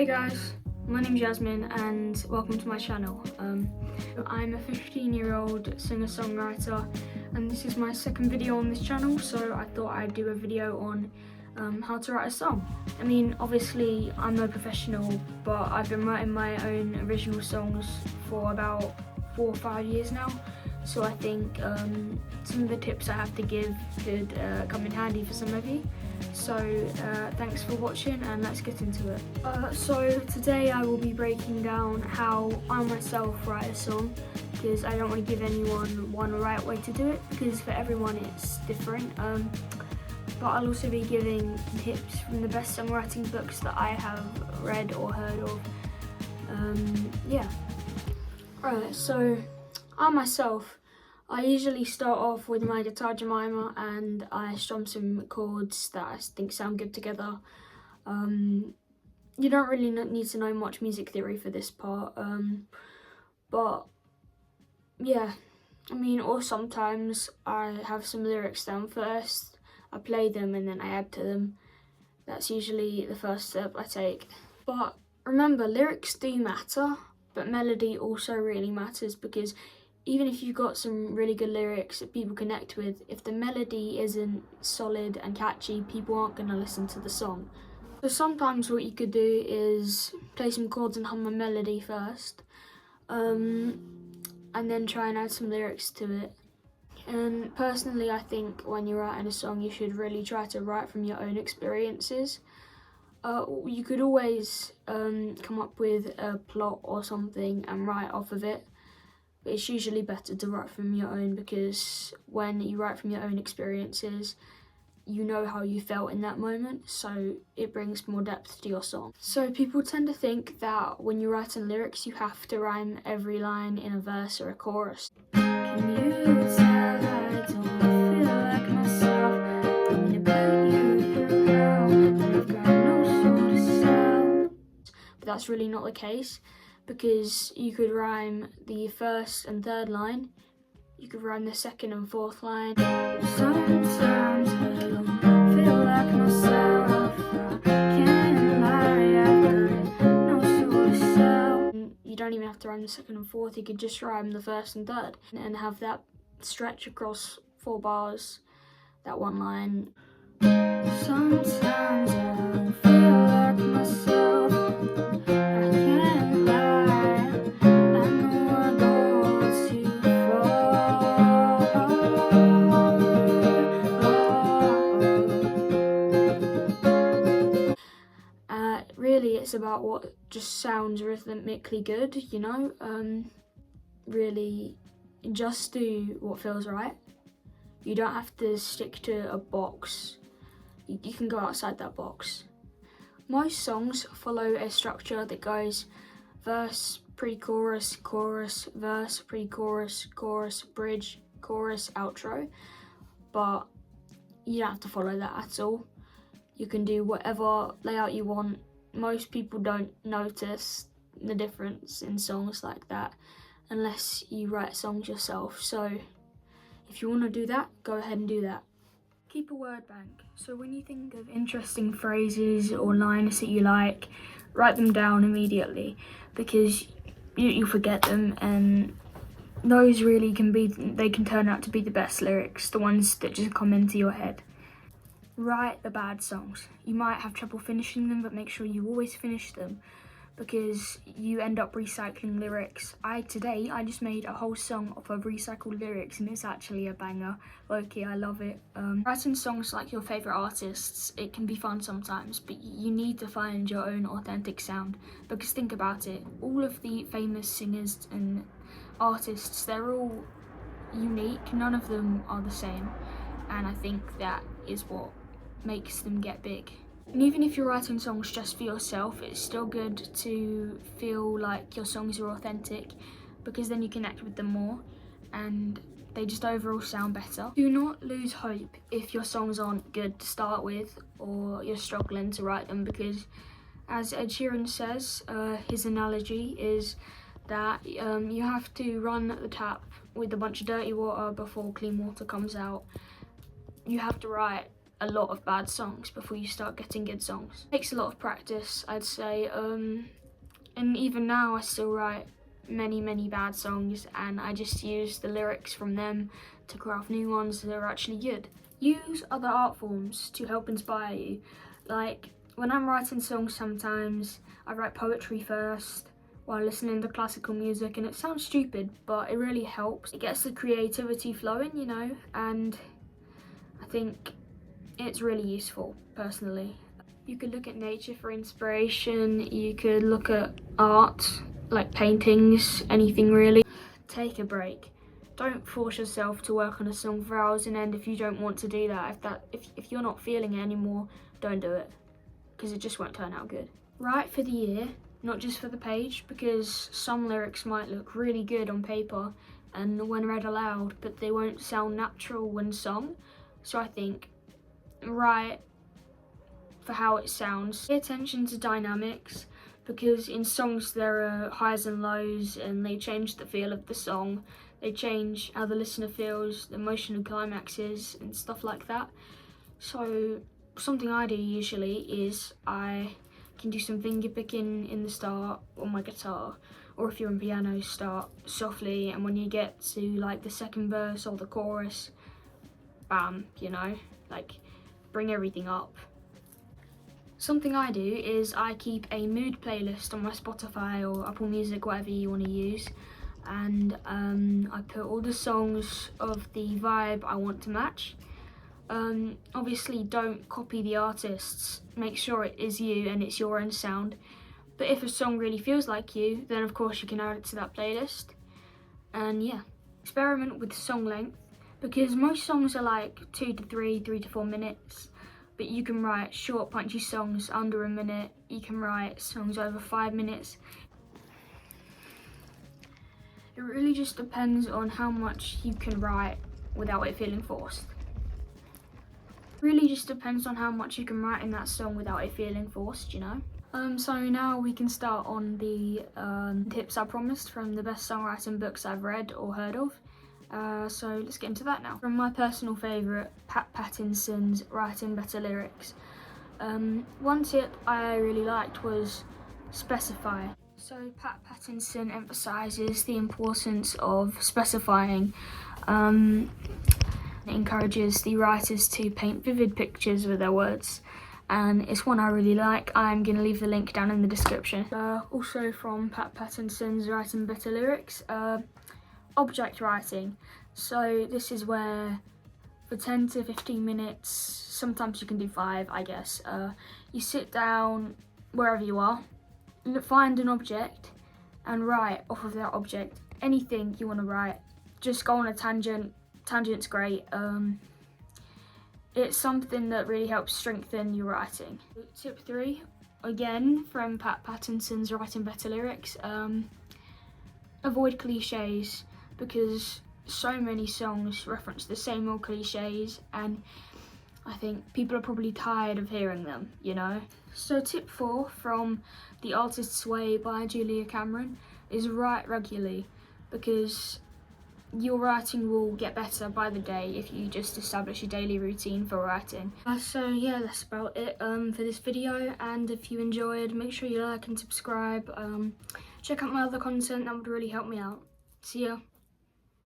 Hey guys, my name's Jasmine and welcome to my channel. I'm a 15-year-old singer-songwriter and this is my second video on this channel, so I thought I'd do a video on how to write a song. I mean, obviously I'm no professional, but I've been writing my own original songs for about 4 or 5 years now, so I think some of the tips I have to give could come in handy for some of you. So thanks for watching and let's get into it. So today I will be breaking down how I myself write a song, because I don't want to give anyone one right way to do it, because for everyone it's different. But I'll also be giving tips from the best songwriting books that I have read or heard of. Yeah. Right, so I usually start off with my guitar Jemima and I strum some chords that I think sound good together. You don't really need to know much music theory for this part, but yeah, I mean, or sometimes I have some lyrics down first, I play them and then I add to them. That's usually the first step I take. But remember, lyrics do matter, but melody also really matters, because even if you've got some really good lyrics that people connect with, if the melody isn't solid and catchy, people aren't going to listen to the song. So sometimes what you could do is play some chords and hum a melody first, and then try and add some lyrics to it. And personally, I think when you're writing a song, you should really try to write from your own experiences. You could always come up with a plot or something and write off of it. But it's usually better to write from your own, because when you write from your own experiences, you know how you felt in that moment, so it brings more depth to your song. So people tend to think that when you're writing lyrics, you have to rhyme every line in a verse or a chorus. Can you tell I don't feel like myself? I'm gonna put you through hell, and I've got no soul to sell. But that's really not the case, because you could rhyme the first and third line, you could rhyme the second and fourth line. Sometimes I don't feel like myself, I can't lie, I've got no soul to sell. You don't even have to rhyme the second and fourth, you could just rhyme the first and third and have that stretch across 4 bars, that one line. Sometimes I don't feel like myself, I can't lie, I know I go too far. Really, it's about what just sounds rhythmically good, you know? Really, just do what feels right. You don't have to stick to a box. You can go outside that box. Most songs follow a structure that goes verse, pre-chorus, chorus, verse, pre-chorus, chorus, bridge, chorus, outro. But you don't have to follow that at all. You can do whatever layout you want. Most people don't notice the difference in songs like that unless you write songs yourself. So if you want to do that, go ahead and do that. Keep a word bank. So when you think of interesting phrases or lines that you like, write them down immediately, because you forget them, and those really they can turn out to be the best lyrics, the ones that just come into your head. Write the bad songs. You might have trouble finishing them, but make sure you always finish them, because you end up recycling lyrics. Today I just made a whole song off of recycled lyrics and it's actually a banger. Okay, I love it. Writing songs like your favourite artists, it can be fun sometimes, but you need to find your own authentic sound, because think about it, all of the famous singers and artists, they're all unique, none of them are the same, and I think that is what makes them get big. And even if you're writing songs just for yourself, it's still good to feel like your songs are authentic, because then you connect with them more and they just overall sound better. Do not lose hope if your songs aren't good to start with or you're struggling to write them, because as Ed Sheeran says, his analogy is that you have to run the tap with a bunch of dirty water before clean water comes out. You have to write a lot of bad songs before you start getting good songs. It takes a lot of practice, I'd say, and even now I still write many bad songs, and I just use the lyrics from them to craft new ones that are actually good. Use other art forms to help inspire you. Like when I'm writing songs, sometimes I write poetry first while listening to classical music, and it sounds stupid, but it really helps. It gets the creativity flowing, you know, and I think it's really useful personally. You could look at nature for inspiration, you could look at art, like paintings, anything really. Take a break. Don't force yourself to work on a song for hours on end if you don't want to do that. If you're not feeling it anymore, don't do it, because it just won't turn out good. Write for the year, not just for the page, because some lyrics might look really good on paper and when read aloud, but they won't sound natural when sung. So I think write for how it sounds. Pay attention to dynamics, because in songs there are highs and lows, and they change the feel of the song. They change how the listener feels, the emotional climaxes and stuff like that. So something I do usually is I can do some finger picking in the start on my guitar, or if you're on piano, start softly, and when you get to like the second verse or the chorus, bam, you know, like bring everything up. Something I do is I keep a mood playlist on my Spotify or Apple Music, whatever you want to use, and I put all the songs of the vibe I want to match. Obviously don't copy the artists, make sure it is you and it's your own sound, but if a song really feels like you, then of course you can add it to that playlist. And yeah, experiment with song length, because most songs are like 2 to 3, 3 to 4 minutes, but you can write short punchy songs under a minute, you can write songs over 5 minutes. It really just depends on how much you can write without it feeling forced. Really just depends on how much you can write in that song without it feeling forced, you know. So now we can start on the tips I promised from the best songwriting books I've read or heard of. So let's get into that now. From my personal favourite, Pat Pattinson's Writing Better Lyrics. One tip I really liked was specify. So Pat Pattinson emphasises the importance of specifying. It encourages the writers to paint vivid pictures with their words, and it's one I really like. I'm going to leave the link down in the description. Also from Pat Pattinson's Writing Better Lyrics, object writing. So this is where for 10 to 15 minutes, sometimes you can do 5, I guess, you sit down wherever you are, find an object and write off of that object anything you want to write. Just go on a tangent. Tangent's great. It's something that really helps strengthen your writing. Tip 3, again from Pat Pattinson's Writing Better Lyrics, avoid cliches, because so many songs reference the same old cliches, and I think people are probably tired of hearing them, you know. So tip 4 from The Artist's Way by Julia Cameron is write regularly, because your writing will get better by the day if you just establish a daily routine for writing. So yeah, that's about it for this video, and if you enjoyed, make sure you like and subscribe. Check out my other content, that would really help me out. See ya.